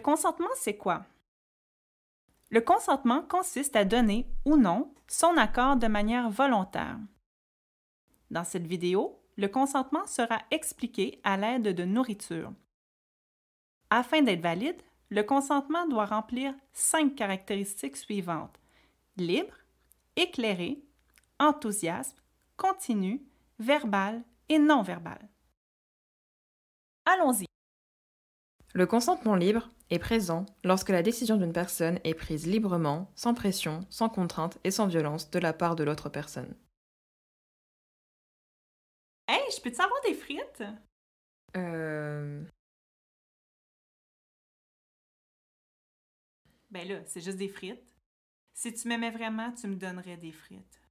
Le consentement, c'est quoi? Le consentement consiste à donner ou non son accord de manière volontaire. Dans cette vidéo, le consentement sera expliqué à l'aide de nourriture. Afin d'être valide, le consentement doit remplir 5 caractéristiques suivantes: libre, éclairé, enthousiasme, continu, verbal et non verbal. Allons-y. Le consentement libre est présent lorsque la décision d'une personne est prise librement, sans pression, sans contrainte et sans violence de la part de l'autre personne. Hey, je peux-tu avoir des frites? Ben là, c'est juste des frites. Si tu m'aimais vraiment, tu me donnerais des frites.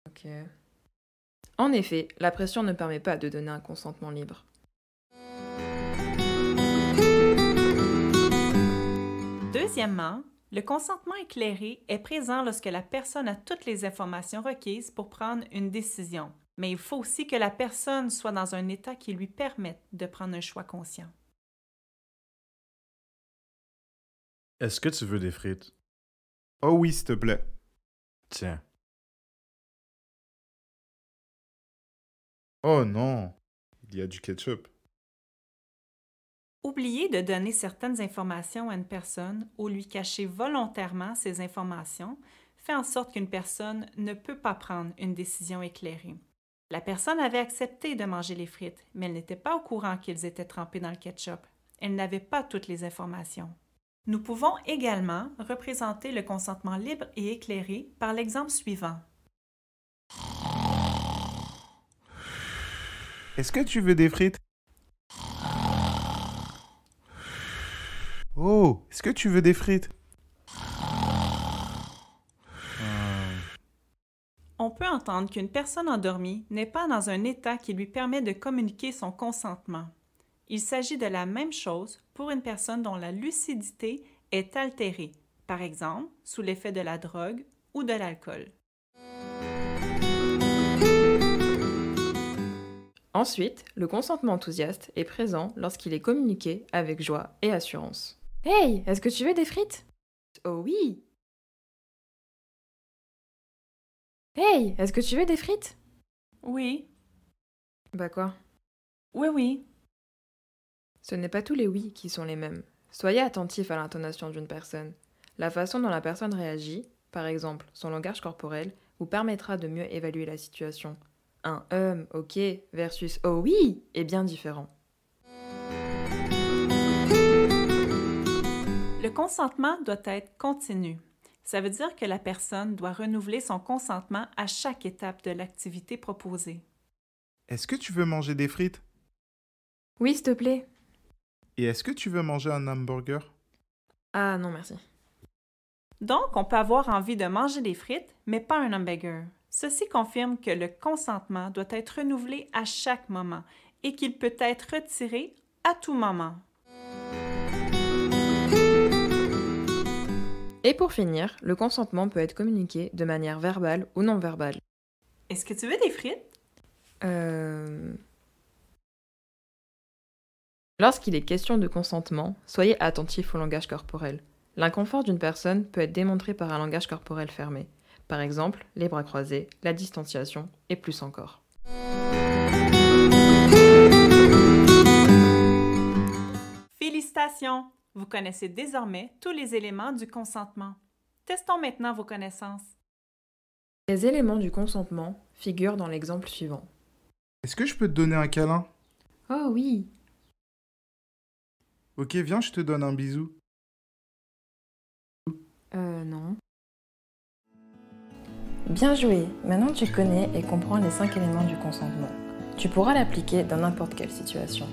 Ok. En effet, la pression ne permet pas de donner un consentement libre. Deuxièmement, le consentement éclairé est présent lorsque la personne a toutes les informations requises pour prendre une décision. Mais il faut aussi que la personne soit dans un état qui lui permette de prendre un choix conscient. Est-ce que tu veux des frites? Oh oui, s'il te plaît. Tiens. Oh non, il y a du ketchup. Oublier de donner certaines informations à une personne ou lui cacher volontairement ces informations fait en sorte qu'une personne ne peut pas prendre une décision éclairée. La personne avait accepté de manger les frites, mais elle n'était pas au courant qu'ils étaient trempés dans le ketchup. Elle n'avait pas toutes les informations. Nous pouvons également représenter le consentement libre et éclairé par l'exemple suivant. Est-ce que tu veux des frites? Oh, est-ce que tu veux des frites? On peut entendre qu'une personne endormie n'est pas dans un état qui lui permet de communiquer son consentement. Il s'agit de la même chose pour une personne dont la lucidité est altérée, par exemple sous l'effet de la drogue ou de l'alcool. Ensuite, le consentement enthousiaste est présent lorsqu'il est communiqué avec joie et assurance. Hey, est-ce que tu veux des frites? Oh oui! Hey, est-ce que tu veux des frites? Oui, Bah quoi? oui. Ce n'est pas tous les oui qui sont les mêmes. Soyez attentif à l'intonation d'une personne. La façon dont la personne réagit, par exemple son langage corporel, vous permettra de mieux évaluer la situation. Un ok versus oh oui est bien différent. Le consentement doit être continu. Ça veut dire que la personne doit renouveler son consentement à chaque étape de l'activité proposée. Est-ce que tu veux manger des frites? Oui, s'il te plaît. Et est-ce que tu veux manger un hamburger? Ah non, merci. Donc, on peut avoir envie de manger des frites, mais pas un hamburger. Ceci confirme que le consentement doit être renouvelé à chaque moment et qu'il peut être retiré à tout moment. Et pour finir, le consentement peut être communiqué de manière verbale ou non verbale. Est-ce que tu veux des frites? Lorsqu'il est question de consentement, soyez attentif au langage corporel. L'inconfort d'une personne peut être démontré par un langage corporel fermé. Par exemple, les bras croisés, la distanciation et plus encore. Félicitations! Vous connaissez désormais tous les éléments du consentement. Testons maintenant vos connaissances. Les éléments du consentement figurent dans l'exemple suivant. Est-ce que je peux te donner un câlin? Oh oui! Ok, viens, je te donne un bisou. Non. Bien joué! Maintenant tu connais et comprends les 5 éléments du consentement. Tu pourras l'appliquer dans n'importe quelle situation.